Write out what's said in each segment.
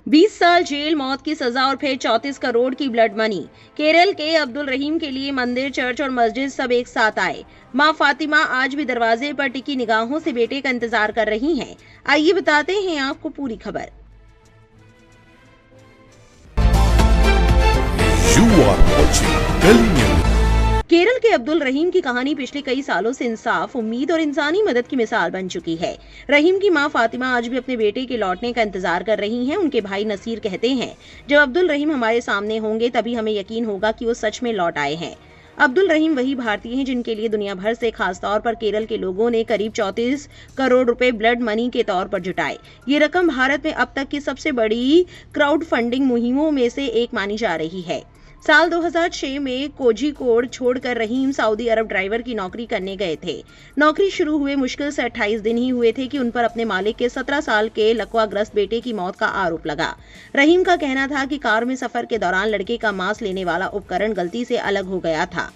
20 साल जेल, मौत की सजा और फिर 34 करोड़ की ब्लड मनी। केरल के अब्दुल रहीम के लिए मंदिर, चर्च और मस्जिद सब एक साथ आए। मां फातिमा आज भी दरवाजे पर टिकी निगाहों से बेटे का इंतजार कर रही हैं। आइए बताते हैं आपको पूरी खबर। You are watching Kali News. Kerala के अब्दुल रहीम की कहानी पिछले कई सालों से इंसाफ, उम्मीद और इंसानी मदद की मिसाल बन चुकी है। रहीम की मां फातिमा आज भी अपने बेटे के लौटने का इंतजार कर रही हैं। उनके भाई नसीर कहते हैं, जब अब्दुल रहीम हमारे सामने होंगे तभी हमें यकीन होगा कि वो सच में लौट आए हैं। अब्दुल रहीम वही भारतीय हैं जिनके लिए दुनिया भर से, खासतौर पर केरल के लोगों ने करीब 34 करोड़ रुपए ब्लड मनी के तौर पर जुटाए। ये रकम भारत में अब तक की सबसे बड़ी क्राउड फंडिंग मुहिमों में से एक मानी जा रही है। साल 2006 में कोझिकोड छोड़कर रहीम सऊदी अरब ड्राइवर की नौकरी करने गए थे। नौकरी शुरू हुए मुश्किल से 28 दिन ही हुए थे कि उन पर अपने मालिक के 17 साल के लकवाग्रस्त बेटे की मौत का आरोप लगा। रहीम का कहना था कि कार में सफर के दौरान लड़के का मांस लेने वाला उपकरण गलती से अलग हो गया था।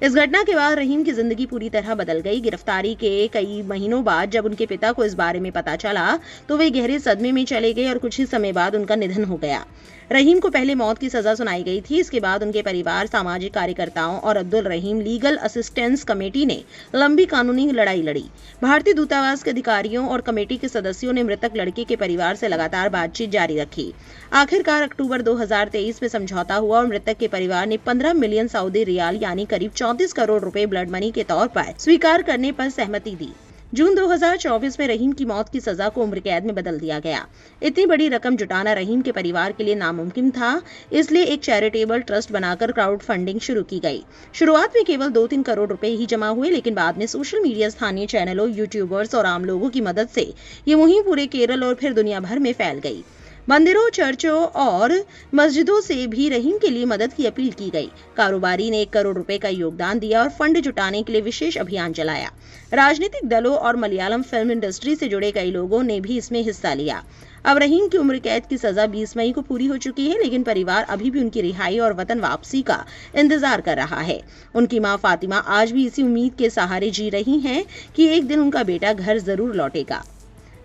इस घटना के बाद रहीम की जिंदगी पूरी तरह बदल गई। गिरफ्तारी के कई महीनों बाद जब उनके पिता को इस बारे में पता चला तो वे गहरे सदमे में चले गए और कुछ ही समय बाद उनका निधन हो गया। रहीम को पहले मौत की सजा सुनाई गई थी। इसके बाद उनके परिवार, सामाजिक कार्यकर्ताओं और अब्दुल रहीम लीगल असिस्टेंस कमेटी ने लंबी कानूनी लड़ाई लड़ी। भारतीय दूतावास के अधिकारियों और कमेटी के सदस्यों ने मृतक लड़के के परिवार से लगातार बातचीत जारी रखी। आखिरकार अक्टूबर 2023 में समझौता हुआ और मृतक के परिवार ने 15 मिलियन सऊदी रियाल यानी करीब 34 करोड़ रुपए ब्लड मनी के तौर पर स्वीकार करने पर सहमति दी। जून 2024 में रहीम की मौत की सजा को उम्र कैद में बदल दिया गया। इतनी बड़ी रकम जुटाना रहीम के परिवार के लिए नामुमकिन था, इसलिए एक चैरिटेबल ट्रस्ट बनाकर क्राउड फंडिंग शुरू की गई। शुरुआत में केवल 2-3 करोड़ रुपए ही जमा हुए, लेकिन बाद में सोशल मीडिया, स्थानीय चैनलों, यूट्यूबर्स और आम लोगों की मदद से ये मुहिम पूरे केरल और फिर दुनिया भर में फैल गई। मंदिरों, चर्चों और मस्जिदों से भी रहीम के लिए मदद की अपील की गई। कारोबारी ने 1 करोड़ रुपए का योगदान दिया और फंड जुटाने के लिए विशेष अभियान चलाया। राजनीतिक दलों और मलयालम फिल्म इंडस्ट्री से जुड़े कई लोगों ने भी इसमें हिस्सा लिया। अब रहीम की उम्र कैद की सजा 20 मई को पूरी हो चुकी है, लेकिन परिवार अभी भी उनकी रिहाई और वतन वापसी का इंतजार कर रहा है। उनकी मां फातिमा आज भी इसी उम्मीद के सहारे जी रही हैं कि एक दिन उनका बेटा घर जरूर लौटेगा।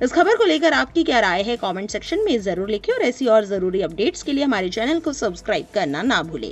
इस खबर को लेकर आपकी क्या राय है, कमेंट सेक्शन में जरूर लिखें और ऐसी और जरूरी अपडेट्स के लिए हमारे चैनल को सब्सक्राइब करना ना भूलें।